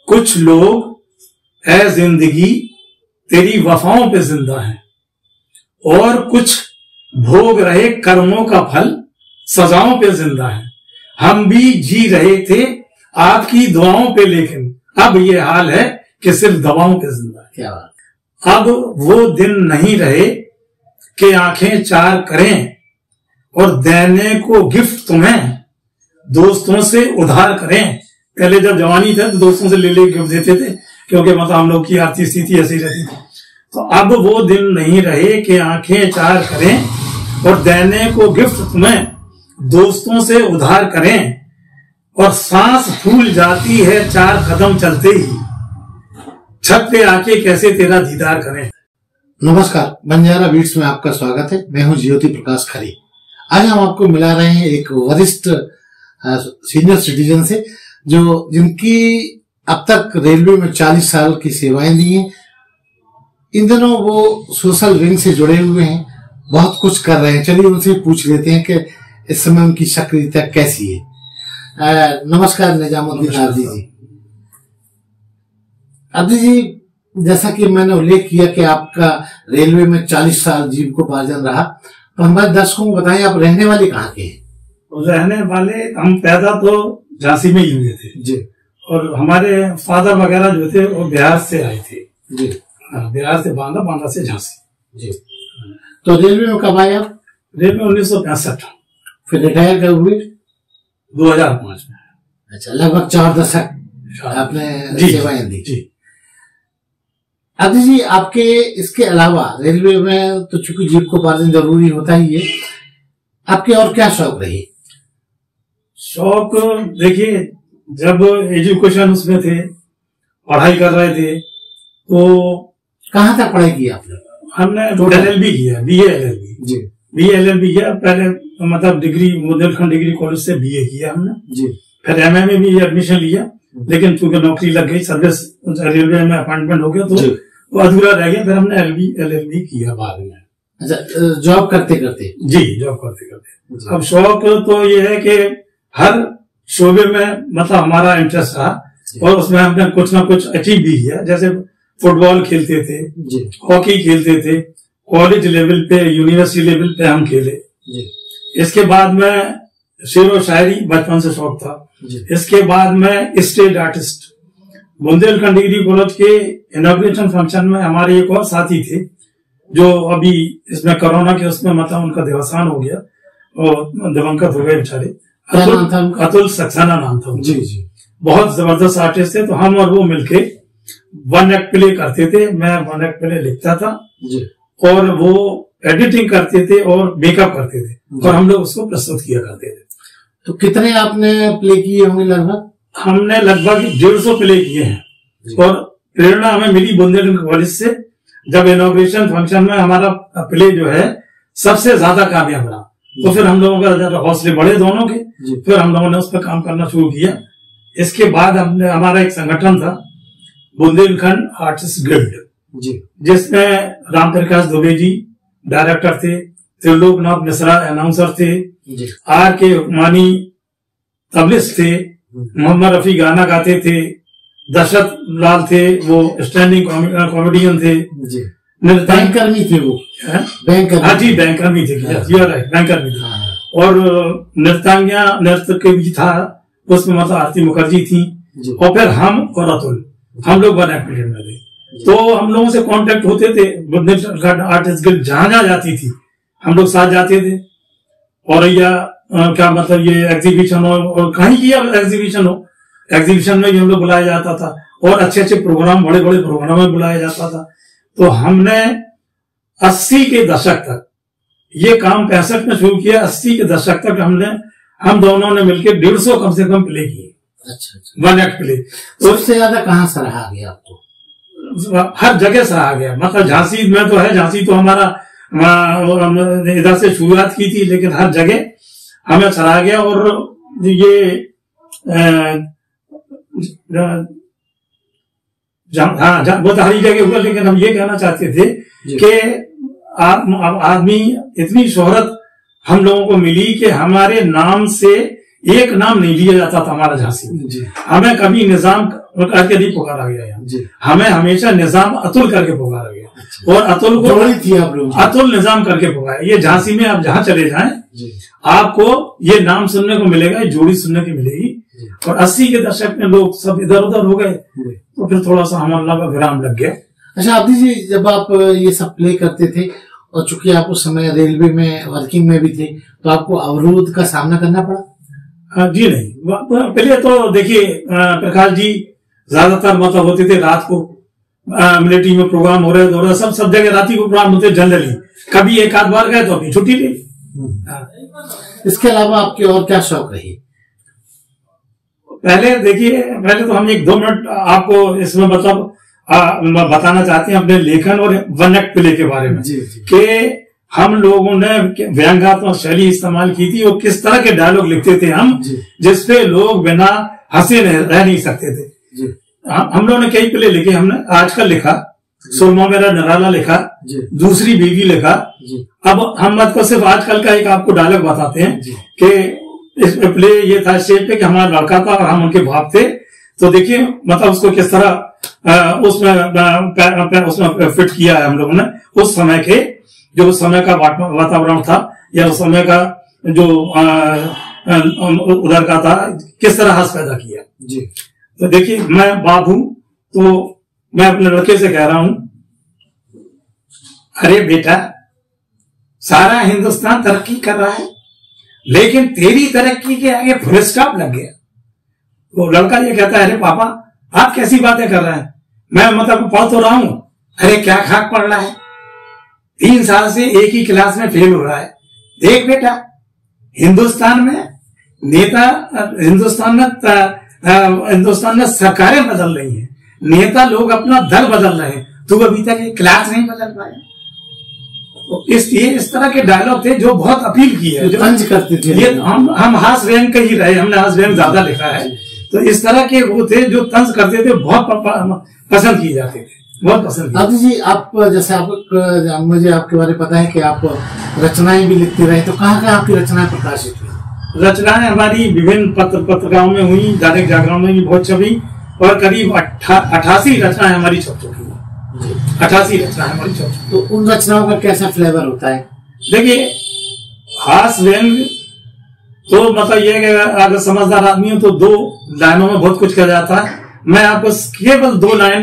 कुछ लोग ए जिंदगी तेरी वफाओं पे जिंदा हैं और कुछ भोग रहे कर्मों का फल सजाओं पे जिंदा है। हम भी जी रहे थे आपकी दुआओं पे, लेकिन अब ये हाल है कि सिर्फ दवाओं पे जिंदा है। क्या बात। अब वो दिन नहीं रहे कि आंखें चार करें और देने को गिफ्ट तुम्हें दोस्तों से उधार करें। पहले जब जवानी थे तो दोस्तों से ले ले गिफ्ट देते थे, क्योंकि मतलब हम लोग की आर्थिक स्थिति ऐसी रहती थी। तो अब वो दिन नहीं रहे कि आंखें चार करें और देने को गिफ्ट तुम्हें दोस्तों से उधार करें, और सांस फूल जाती है चार कदम चलते ही, छत पे आके कैसे तेरा दीदार करें। नमस्कार, बंजारा बीट्स में आपका स्वागत है। मैं हूं ज्योति प्रकाश खरे। आज हम आपको मिला रहे हैं एक वरिष्ठ सीनियर सिटीजन से, जो जिनकी अब तक रेलवे में 40 साल की सेवाएं दी हैं। इन दिनों वो सोशल विंग से जुड़े हुए हैं, बहुत कुछ कर रहे हैं। चलिए उनसे पूछ लेते हैं कि इस समय उनकी सक्रियता कैसी है। नमस्कार निजामुद्दीन आरदी जी। आरदी जी, जैसा कि मैंने उल्लेख किया कि आपका रेलवे में 40 साल जीविकोपार्जन रहा, तो हमारे दर्शकों को बताएं, आप रहने वाले कहाँ के हैं? रहने वाले हम पैदा तो झांसी में ही हुए थे जी, और हमारे फादर वगैरह जो थे वो बिहार से आए थे जी। बिहार से बांदा, बांदा से झांसी जी। तो रेलवे में कब आए आप? रेलवे 1965। फिर रिटायर कब हुए? 2005 में। अच्छा, लगभग 4 दशक आपने सेवाएं दी। जी। आदि जी, आपके इसके अलावा रेलवे में तो चूंकि जीविकोपार्जन जरूरी होता ही है, आपके और क्या शौक रही? शौक देखिए, जब एजुकेशन उसमें थे, पढ़ाई कर रहे थे, तो कहाँ तक पढ़ाई की आपने? हमने LLB किया, BA LLB जी। BA LLB किया। पहले मतलब डिग्री बुंदेलखंड डिग्री कॉलेज से BA किया हमने जी। फिर MA में भी एडमिशन लिया, लेकिन चूंकि नौकरी लग गई, सर्विस रेलवे में अपॉइंटमेंट हो गया, तो अधूरा रह गया। फिर हमने LLB किया बाद में। अच्छा, जॉब करते करते? जी, जॉब करते करते। अब शौक तो ये है कि हर शोबे में मतलब हमारा इंटरेस्ट रहा और उसमें हमने कुछ ना कुछ अचीव भी किया। जैसे फुटबॉल खेलते थे, हॉकी खेलते थे, कॉलेज लेवल पे, यूनिवर्सिटी लेवल पे हम खेले। इसके बाद में शेर व शायरी बचपन से शौक था। इसके बाद में stage artist, Bundelkhand degree college के इनॉग्रेशन फंक्शन में हमारे एक और साथी थे, जो अभी इसमें कोरोना के उसमें मतलब उनका देवसान हो गया और दिवंगत हो गए बेचारे। अतुल सक्सेना नाम था। जी जी। बहुत जबरदस्त आर्टिस्ट थे। तो हम और वो मिलके वन एक्ट प्ले करते थे। मैं वन एक्ट प्ले लिखता था जी, और वो एडिटिंग करते थे और मेकअप करते थे, और हम लोग उसको प्रस्तुत किया करते थे। तो कितने आपने प्ले किए होंगे? लगभग हमने लगभग 150 प्ले किए हैं। और प्रेरणा हमें मिली बुंदेलखंड कॉलेज से, जब इनॉग्रेशन फंक्शन में हमारा प्ले जो है सबसे ज्यादा कामयाब रहा। तो फिर हम लोगों का हौसले बढ़े दोनों के, फिर हम लोगों ने उस पर काम करना शुरू किया। इसके बाद हमने हमारा एक संगठन था, बुंदेलखंड आर्टिस्ट गिल्ड, जिसमें राम प्रकाश दुबे जी डायरेक्टर थे, त्रिलोकनाथ मिश्रा अनाउंसर थे, RK हुक्मानी तबलिस्ट थे, मोहम्मद रफी गाना गाते थे, दशरथ लाल थे वो स्टैंडिंग कॉमेडियन थे, बैंकर भी थे वो। बैंकर? हाँ जी, बैंकर भी थे। बैंकर भी थे। और नृत्यांगना नृत्य के भी था उसमें, मतलब आरती मुखर्जी थी। और फिर हम और अतुल, हम लोग वन एक्ट में थे। तो हम लोगों से कांटेक्ट होते थे। बुंदेलखंड आर्टिस्ट गिल्ड जहां जाती थी हम लोग साथ जाते थे। और क्या मतलब ये एग्जीबिशन हो और कहीं की एग्जीबिशन हो, एग्जीबिशन में भी हम लोग बुलाया जाता था, और अच्छे अच्छे प्रोग्राम, बड़े बड़े प्रोग्राम में बुलाया जाता था। तो हमने 80 के दशक तक ये काम 65 में शुरू किया। 80 के दशक तक हम दोनों ने मिलकर 150 कम से कम प्ले किए। अच्छा। One act play. तो सबसे ज्यादा कहाँ सराहा गया आपको? हर जगह सराहा गया। मतलब झांसी में तो है, झांसी तो हमारा इधर से शुरुआत की थी, लेकिन हर जगह हमें सराहा गया। और ये वो तो हरी जगह हुआ, लेकिन हम ये कहना चाहते थे कि आदमी इतनी शोहरत हम लोगों को मिली कि हमारे नाम से एक नाम नहीं लिया जाता था हमारा झांसी में। हमें कभी निजाम करके नहीं पुकारा गया, हमें हमेशा निजाम अतुल करके पुकारा गया। और अतुल को थी आप लोग, अतुल निजाम करके पुकारा। ये झांसी में आप जहाँ चले जाएं आपको ये नाम सुनने को मिलेगा, ये जोड़ी सुनने की मिलेगी। और 80 के दशक में लोग सब इधर उधर हो गए तो फिर थोड़ा सा हमारा विराम लग गया। अच्छा अब्दी जी, जब आप ये सब प्ले करते थे और चूंकि आप उस समय रेलवे में वर्किंग में भी थे तो आपको अवरोध का सामना करना पड़ा? जी नहीं, पहले तो देखिए प्रकाश जी ज्यादातर मतलब होते थे रात को, मिलिट्री में प्रोग्राम हो रहे सब जगह रात ही को प्रोग्राम होते जनरली। कभी एक आध बार गए तो अपनी छुट्टी ली। इसके अलावा आपके और क्या शौक रही? पहले देखिए, पहले तो हम 1-2 मिनट आपको इसमें मतलब बताना चाहते हैं अपने लेखन और वन एक्ट प्ले के बारे में कि हम लोगों ने व्यंग्यात्मक शैली इस्तेमाल की थी और किस तरह के डायलॉग लिखते थे हम, जिसपे लोग बिना हंसे रह नहीं सकते थे। हम लोगों ने कई प्ले लिखे। हमने आजकल लिखा, सुरमा मेरा निराला लिखा, दूसरी बीवी लिखा। अब हम को सिर्फ आजकल का एक आपको डायलॉग बताते हैं कि इस प्ले ये था शेप पे कि हमारा लड़का था और हम उनके बाप थे। तो देखिए मतलब उसको किस तरह उसमें फिट किया है हम लोगों ने। उस समय के जो उस समय का वातावरण था या उस समय का जो उधर का था, किस तरह हंस पैदा किया जी। तो देखिए मैं बाप हूं तो मैं अपने लड़के से कह रहा हूं, अरे बेटा सारा हिंदुस्तान तरक्की कर रहा है लेकिन तेरी तरक्की के आगे फुल स्टॉप लग गया। वो लड़का ये कहता है, अरे पापा आप कैसी बातें कर रहे हैं, मैं मतलब पढ़ तो रहा हूं। अरे क्या खाक पड़ रहा है, 3 साल से एक ही क्लास में फेल हो रहा है। देख बेटा हिंदुस्तान में सरकारें बदल रही हैं, नेता लोग अपना दल बदल रहे हैं, तू अभी तक एक क्लास नहीं बदल पाया। तो इसलिए इस तरह के डायलॉग थे जो बहुत अपील की है, जो तंज करते थे। ये हम हास व्यंग के ही रहे, हमने हास व्यंग ज्यादा लिखा है। तो इस तरह के वो थे जो तंज करते थे, बहुत पसंद किए जाते थे, बहुत पसंद। आदि जी आप जैसे आप मुझे आपके बारे में पता है कि आप रचनाएं भी लिखते रहे, तो कहाँ कहाँ आपकी रचनाएं प्रकाशित हुई? रचनाएं हमारी विभिन्न पत्रिकाओं में हुई, दैनिक जागरण में भी बहुत छपी और करीब 88 रचनाएं हमारी छप चुकी है। 88 रचनाएं हमारी छप चुकी। तो उन रचनाओं का कैसा फ्लेवर होता है? देखिए हास व्यंग तो मतलब ये कि अगर समझदार आदमी हो तो 2 लाइनों में बहुत कुछ कहा जाता है। मैं आपको केवल 2 लाइन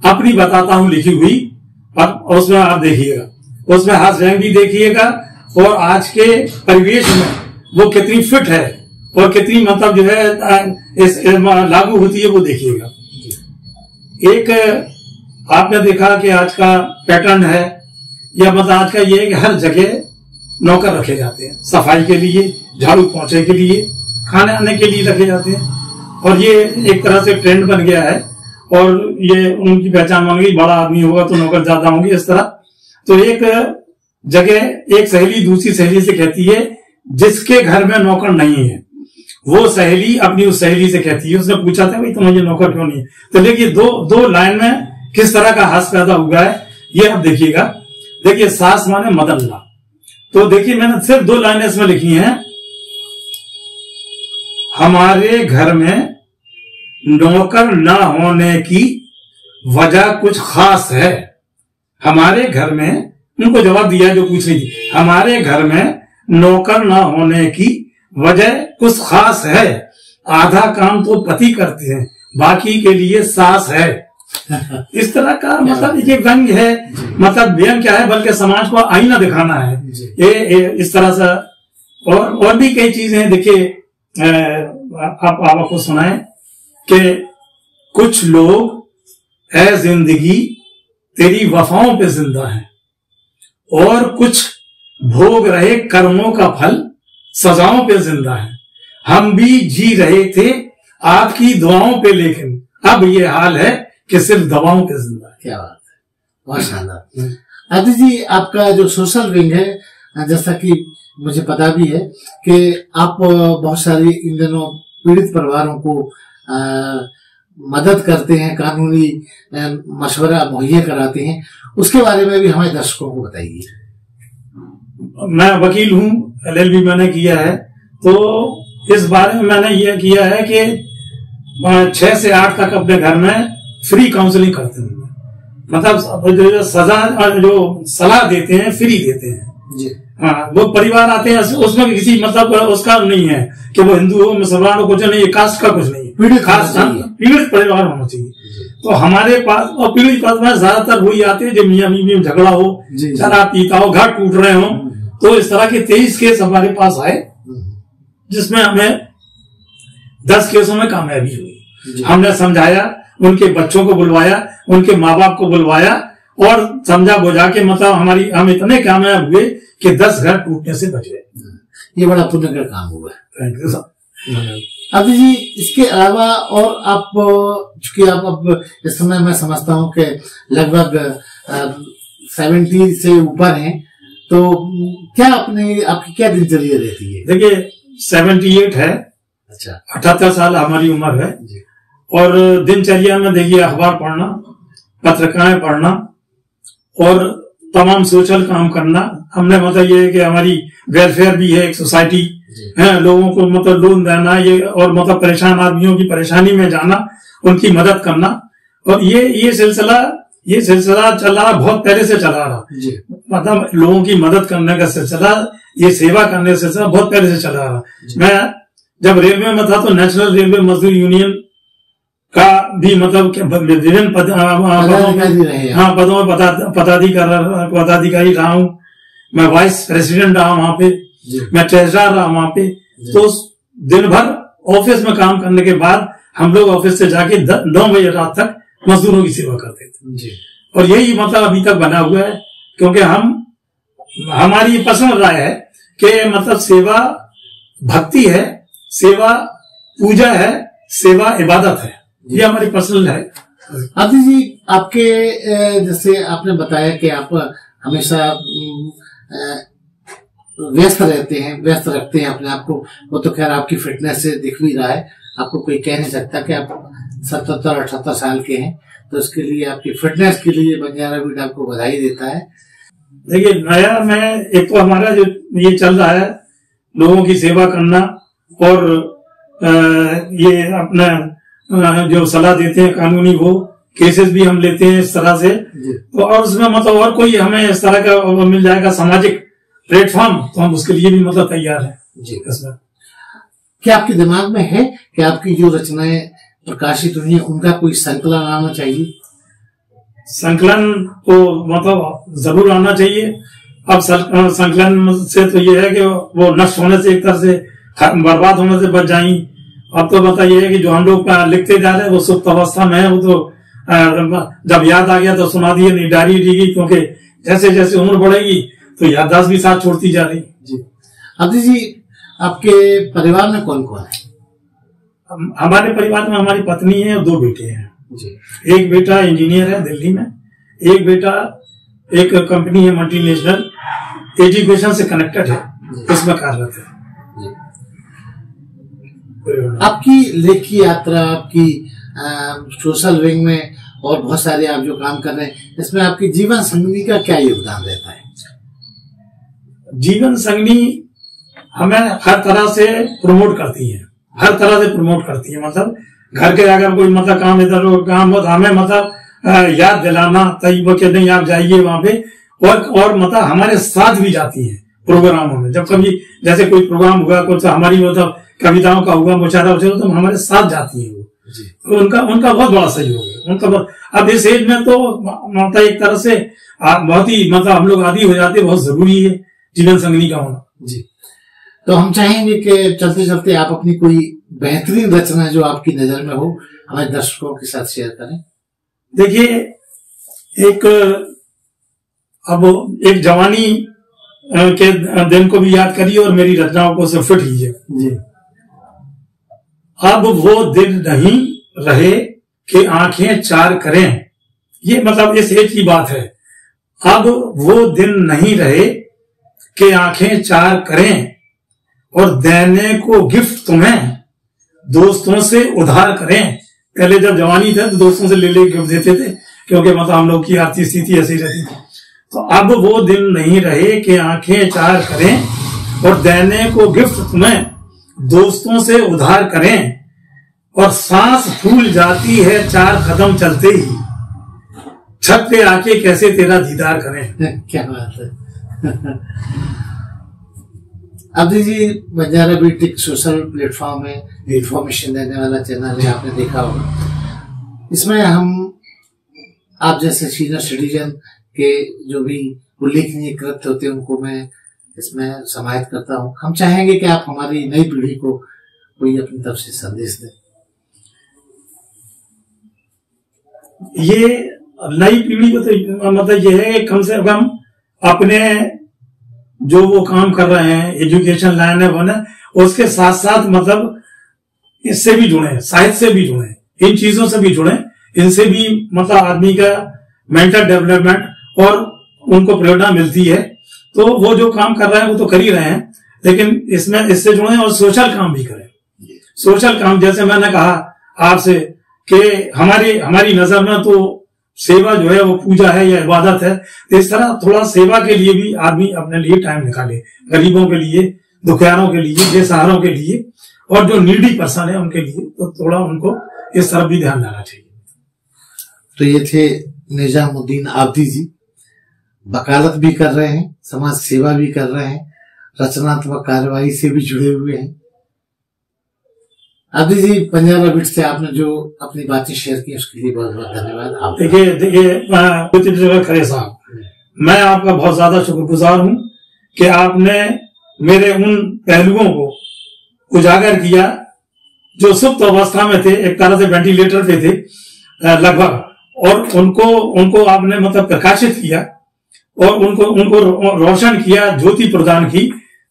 अपनी बताता हूं लिखी हुई, और उसमें आप देखिएगा, उसमें हास व्यंग भी देखिएगा और आज के परिवेश में वो कितनी फिट है और कितनी मतलब जो है लागू होती है वो देखिएगा। एक आपने देखा कि आज का पैटर्न है या मतलब आज का ये है कि हर जगह नौकर रखे जाते हैं, सफाई के लिए, झाड़ू पोंछे के लिए, खाने आने के लिए रखे जाते हैं। और ये एक तरह से ट्रेंड बन गया है और ये उनकी पहचान बन गई, बड़ा आदमी होगा तो नौकर ज्यादा होंगे इस तरह। तो एक जगह एक सहेली दूसरी सहेली से कहती है, जिसके घर में नौकर नहीं है वो सहेली अपनी उस सहेली से कहती है, उसने पूछा था भाई तुम्हें नौकर क्यों नहीं है। तो देखिए दो लाइन में किस तरह का हास पैदा हुआ है ये आप देखिएगा। देखिए सास माने मदनला, तो देखिए मैंने सिर्फ 2 लाइनें इसमें लिखी हैं। हमारे घर में नौकर न होने की वजह कुछ खास है। हमारे घर में, उनको जवाब दिया जो पूछ रही थी, हमारे घर में नौकर न होने की वजह कुछ खास है। आधा काम तो पति करते हैं, बाकी के लिए सास है। इस तरह का मतलब ये व्यंग है। मतलब व्यंग क्या है, बल्कि समाज को आईना दिखाना है ये इस तरह से। और भी कई चीजें हैं। देखिए आप आपको सुनाएं कि कुछ लोग ऐ जिंदगी तेरी वफाओं पे जिंदा हैं और कुछ भोग रहे कर्मों का फल सजाओं पे जिंदा है। हम भी जी रहे थे आपकी दुआओं पे, लेकिन अब ये हाल है कि सिर्फ दवाओं पे जिंदा है। क्या बात है, बहुत शानदार। आदि जी आपका जो सोशल विंग है, जैसा कि मुझे पता भी है कि आप बहुत सारी इन दिनों पीड़ित परिवारों को मदद करते हैं, कानूनी मशवरा मुहैया कराते हैं, उसके बारे में भी हमारे दर्शकों को बताइए। मैं वकील हूं, LLB मैंने किया है, तो इस बारे में मैंने ये किया है कि 6 से 8 तक अपने घर में फ्री काउंसलिंग करते हैं, मतलब जो सलाह देते हैं फ्री देते हैं जी। हाँ, वो परिवार आते हैं उसमें किसी मतलब उसका नहीं है कि वो हिंदू हो मुसलमान हो, कुछ नहीं, कास्ट का कुछ नहीं, पीड़ित परिवार होना चाहिए। तो हमारे पास और पीड़ित परिवार में ज्यादातर वही आते हैं जो मियां बीवी में झगड़ा हो, शराब पीता हो, घर टूट रहे हो। तो इस तरह के 23 केस हमारे पास आए, जिसमें हमें 10 केसों में कामयाबी हुई। हमने समझाया, उनके बच्चों को बुलवाया, उनके माँ बाप को बुलवाया और समझा बुझा के मतलब हम इतने कामयाब हुए कि 10 घर टूटने से बच गए। ये बड़ा पुण्य का काम हुआ है। अब जी इसके अलावा और आप, चूंकि आप अब इस समय मैं समझता हूँ कि लगभग 70 से ऊपर हैं, तो क्या आपकी क्या दिनचर्या रहती है? देखिए 78 है, अच्छा 78 साल हमारी उम्र है जी। और दिनचर्या में देखिए अखबार पढ़ना, पत्रिकाएं पढ़ना और तमाम सोशल काम करना। हमने मतलब ये है कि हमारी वेलफेयर भी है, एक सोसाइटी है, लोगों को मतलब लोन देना, ये और मतलब परेशान आदमियों की परेशानी में जाना, उनकी मदद करना। और ये सिलसिला चल रहा, बहुत पहले से चला रहा, मतलब लोगों की मदद करने का सिलसिला, ये सेवा करने का सिलसिला बहुत पहले से चला रहा। मैं जब रेलवे में था तो नेशनल रेलवे मजदूर यूनियन का भी मतलब विभिन्न पदों में पदाधिकारी रहा हूँ। मैं वाइस प्रेसिडेंट रहा वहां पे, मैं ट्रेजरर रहा वहां पे। तो दिन भर ऑफिस में काम करने के बाद हम लोग ऑफिस से जाके 9 बजे रात तक मजदूरों की सेवा करते थे। और यही मतलब अभी तक बना हुआ है, क्योंकि हमारी पर्सनल राय है कि मतलब सेवा भक्ति है, सेवा पूजा है, सेवा इबादत है, ये हमारी पर्सनल है। आदित्य जी, आपके जैसे आपने बताया कि आप हमेशा व्यस्त रहते हैं, व्यस्त रखते हैं अपने आप को, वो तो खैर आपकी फिटनेस से दिख भी रहा है, आपको कोई कह नहीं सकता कि आप 77-78 साल के हैं। तो इसके लिए, आपकी फिटनेस के लिए बंजारा बीट आपको बधाई देता है। देखिए नया में एक तो हमारा जो ये चल रहा है लोगों की सेवा करना, और ये अपना जो सलाह देते हैं कानूनी, वो केसेस भी हम लेते हैं इस तरह से। तो और उसमें मतलब और कोई हमें इस तरह का मिल जाएगा सामाजिक प्लेटफॉर्म, तो हम उसके लिए भी मतलब तैयार हैं जी। इसमें क्या आपके दिमाग में है कि आपकी जो रचनाएं प्रकाशित हुई है उनका कोई संकलन आना चाहिए? संकलन तो मतलब जरूर आना चाहिए। अब संकलन से तो ये है कि वो नष्ट होने से, एक तरह से बर्बाद होने से बच जाएंगी। अब तो मतलब ये है कि जो हम लोग लिखते जा रहे हैं वो सुप्त अवस्था में है, वो तो जब याद आ गया तो सुना दिए, नहीं डायरी लिखी, क्योंकि जैसे जैसे उम्र बढ़ेगी तो याददाश्त भी साथ छोड़ती जा रही जी। अब्दुल जी, आपके परिवार में कौन कौन है? हमारे परिवार में हमारी पत्नी है और 2 बेटे हैं जी। एक बेटा इंजीनियर है दिल्ली में, एक बेटा एक कंपनी है मल्टीनेशनल, एजुकेशन से कनेक्टेड है, इसमें कार्यरत है। आपकी लेखी यात्रा, आपकी सोशल विंग में और बहुत सारे आप जो काम कर रहे हैं, इसमें आपकी जीवन संगनी का क्या योगदान रहता है? जीवन संगनी हमें हर तरह से प्रमोट करती है, हर तरह से प्रमोट करती है। मतलब घर के अगर कोई मतलब काम इधर काम हो तो हमें मतलब याद दिलाना तय कि नहीं आप जाइए वहां पे, और मतलब हमारे साथ भी जाती है प्रोग्रामों में। जब कभी जैसे कोई प्रोग्राम हुआ, कुछ हमारी मतलब कविताओं का हुआ, मुशायरा हुआ, तो हमारे साथ जाती है वो। तो उनका बहुत बड़ा सहयोग है उनका। अब इस एज में तो मतलब एक तरह से बहुत ही मतलब हम लोग आदी हो जाते, बहुत जरूरी है जीवन संगनी का होना जी। तो हम चाहेंगे कि चलते चलते आप अपनी कोई बेहतरीन रचना जो आपकी नजर में हो हमारे दर्शकों के साथ शेयर करें। देखिए एक जवानी के दिन को भी याद करिए और मेरी रचनाओं को से फिट लीजिए जी। अब वो दिन नहीं रहे कि आंखें चार करें, ये मतलब इस एज की बात है। अब वो दिन नहीं रहे कि आंखें चार करें, और देने को गिफ्ट तुम्हें दोस्तों से उधार करें। पहले जब जवानी थे तो दोस्तों से ले गिफ्ट देते थे, क्योंकि मतलब हम लोग की आर्थिक स्थिति ऐसी रहती थी। तो अब वो दिन नहीं रहे कि आंखें चार करें, और देने को गिफ्ट तुम्हें दोस्तों से उधार करें और सांस फूल जाती है 4 कदम चलते ही, छत पे आके कैसे तेरा दीदार करें। क्या बात है। अब्दी जी, बंजारा बीट एक सोशल प्लेटफॉर्म है, इंफॉर्मेशन देने वाला चैनल है, आपने देखा होगा। इसमें हम आप जैसे सीनियर सिटीजन के जो भी उल्लेखनीय कृत्य होते हैं उनको मैं इसमें समाहित करता हूँ। हम चाहेंगे कि आप हमारी नई पीढ़ी को कोई अपनी तरफ से संदेश दें। ये नई पीढ़ी को तो मतलब ये है कम से कम अपने जो वो काम कर रहे हैं, एजुकेशन लाइन है वो ना, उसके साथ साथ मतलब इससे भी जुड़े, साहित्य से भी जुड़े, इन चीजों से भी जुड़े। इनसे भी मतलब आदमी का मेंटल डेवलपमेंट और उनको प्रेरणा मिलती है। तो वो जो काम कर रहे हैं वो तो कर ही रहे हैं, लेकिन इसमें इससे जुड़े और सोशल काम भी करें। सोशल काम जैसे मैंने कहा आपसे कि हमारी नजर में तो सेवा जो है वो पूजा है या इबादत है। इस तरह थोड़ा सेवा के लिए भी आदमी अपने लिए टाइम निकाले, गरीबों के लिए, दुखियारों के लिए, बेसहारों के लिए और जो नीडी पर्सन है उनके लिए, तो थोड़ा उनको इस तरफ भी ध्यान देना चाहिए। तो ये थे निजामुद्दीन आब्दी जी, वकालत भी कर रहे हैं, समाज सेवा भी कर रहे हैं, रचनात्मक कार्यवाही से भी जुड़े हुए हैं। आब्दी जी, बंजारा बीट से आपने जो अपनी बातें शेयर की उसके लिए बहुत बहुत धन्यवाद। आप देखिए खरे साहब, मैं आपका बहुत ज्यादा शुक्रगुजार हूं कि आपने मेरे उन पहलुओं को उजागर किया जो सुप्त अवस्था में थे, एक तरह से वेंटिलेटर पे थे लगभग, और उनको आपने मतलब प्रकाशित किया और उनको रोशन किया, ज्योति प्रदान की।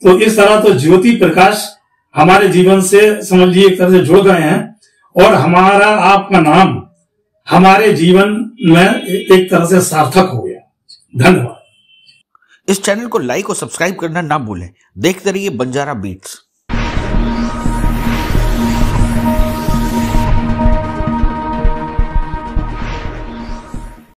तो इस तरह तो ज्योति प्रकाश हमारे जीवन से समझ लीजिए एक तरह से जुड़ गए हैं और हमारा आपका नाम हमारे जीवन में एक तरह से सार्थक हो गया। धन्यवाद। इस चैनल को लाइक और सब्सक्राइब करना ना भूलें। देखते रहिए बंजारा बीट्स।